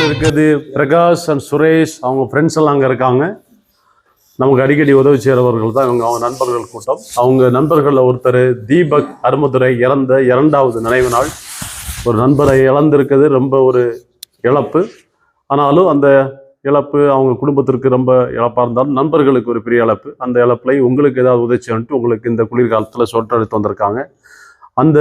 இருக்கிறது பிரகாஷ் அண்ட் சுரேஷ். அவங்க ஃப்ரெண்ட்ஸ் எல்லாம் அங்கே இருக்காங்க. நமக்கு அடிக்கடி உதவி செய்கிறவர்கள் தான் இவங்க. அவங்க நண்பர்கள் கூட்டம். அவங்க நண்பர்களில் ஒருத்தர் தீபக் அருமதுரை இறந்த 2வது நினைவு நாள். ஒரு நண்பரை இழந்திருக்கிறது ரொம்ப ஒரு இழப்பு. ஆனாலும் அந்த இழப்பு அவங்க குடும்பத்திற்கு ரொம்ப இழப்பாக இருந்தாலும் நண்பர்களுக்கு ஒரு பெரிய இழப்பு. அந்த இழப்பில் உங்களுக்கு ஏதாவது உதவி செய்யணுட்டு உங்களுக்கு இந்த குளிர்காலத்தில் சொட்டர் எடுத்து வந்திருக்காங்க. அந்த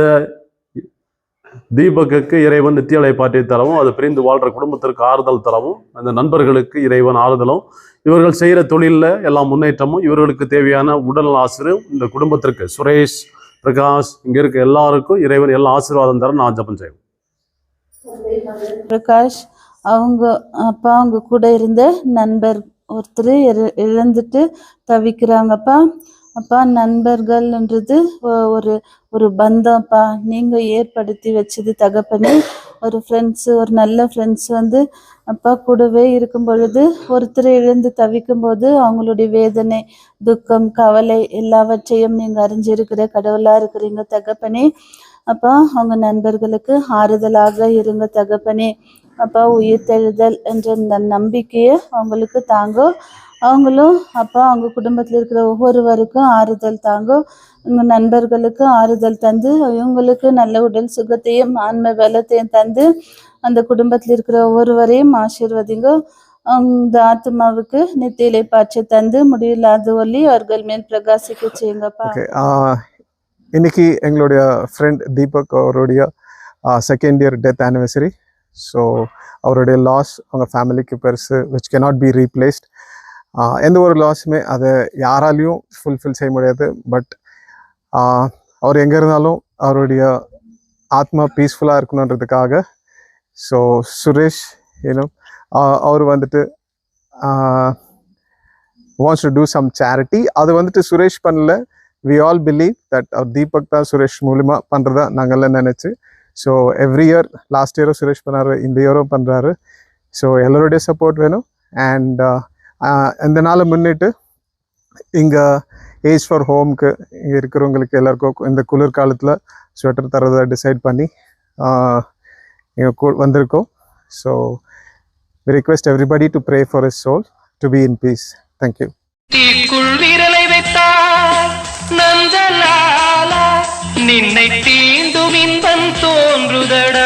தீபக்கு இறைவன் நித்தியலை பாட்டி தரவும், அது பிரிந்து வாழ்கிற குடும்பத்திற்கு ஆறுதல் தரவும், அந்த நண்பர்களுக்கு இறைவன் ஆறுதலும், இவர்கள் செய்கிற தொழிலில் எல்லாம் முன்னேற்றமும், இவர்களுக்கு தேவையான உடல் ஆசிரியம் இந்த குடும்பத்திற்கு சுரேஷ், பிரகாஷ், இங்கே இருக்க எல்லாருக்கும் இறைவன் எல்லா ஆசீர்வாதம் தர நான் ஜெபம் செய்வேன். பிரகாஷ் அவங்க அப்பா அவங்க கூட இருந்த நண்பர் ஒருத்தர் இழந்துட்டு தவிக்கிறாங்கப்பா. அப்பா நண்பர்கள்ன்றது ஒரு ஒரு பந்தம்ப்பா. நீங்கள் ஏற்படுத்தி வச்சது தகப்பனே. ஒரு ஃப்ரெண்ட்ஸு, ஒரு நல்ல ஃப்ரெண்ட்ஸ் வந்து அப்பா கூடவே இருக்கும் பொழுது ஒருத்தர் இழந்து தவிக்கும் போது அவங்களுடைய வேதனை, துக்கம், கவலை எல்லாவற்றையும் நீங்கள் அறிஞ்சிருக்கிற கடவுளாக இருக்கிறீங்க தகப்பனே. அப்பா அவங்க நண்பர்களுக்கு ஆறுதலாக இருங்க தகப்பனே. அப்பா உயிர்த்தெழுதல் என்ற நம்பிக்கையை அவங்களுக்கு தாங்கோ. அவங்களும் அப்பா அவங்க குடும்பத்தில் இருக்கிற ஒவ்வொருவருக்கும் ஆறுதல் தாங்கோ. உங்கள் நண்பர்களுக்கு ஆறுதல் தந்து இவங்களுக்கு நல்ல உடல் சுகத்தையும் ஆன்ம பலத்தையும் தந்து அந்த குடும்பத்தில் இருக்கிற ஒவ்வொருவரையும் ஆசீர்வதிங்க. அந்த ஆத்மாவுக்கு நித்தியிலை பாய்ச்சி தந்து முடியில்லாத ஒளி அவர்கள் மேல் பிரகாசிக்க செய்யுங்கப்பா. இன்னைக்கு எங்களுடைய ஃப்ரெண்ட் தீபக் அவருடைய 2nd year death anniversary. So அவருடைய லாஸ் அவங்க ஃபேமிலிக்கு பெருசு, விச் கேனாட் பி ரீப்ளேஸ்ட். எந்த ஒரு லாஸுமே அதை யாராலையும் ஃபுல்ஃபில் செய்ய முடியாது. பட் அவர் எங்கே இருந்தாலும் அவருடைய ஆத்மா பீஸ்ஃபுல்லாக இருக்கணுன்றதுக்காக ஸோ சுரேஷ் அவர் வந்துட்டு wants to do some charity. அது வந்துட்டு சுரேஷ் பண்ணல, we all believe that our Deepak தான் சுரேஷ் மூலிமா பண்ணுறதா நாங்கள்லாம் நினச்சி. So every year, last year Suresh பண்ணாரு, இந்த இயரும் பண்ணுறாரு. ஸோ எல்லோருடைய சப்போர்ட் வேணும். அண்ட் இந்த நாளை முன்னிட்டு இங்கே ஏஜ் ஃபார் ஹோம்க்கு இங்கே இருக்கிறவங்களுக்கு எல்லாருக்கும் இந்த குளிர்காலத்தில் ஸ்வெட்டர் தரதை டிசைட் பண்ணி இங்கே வந்திருக்கோம். So we request everybody to pray for his soul to be in peace. Thank you. நின்னை தீண்டும் இன்பம் தோன்றுதடா.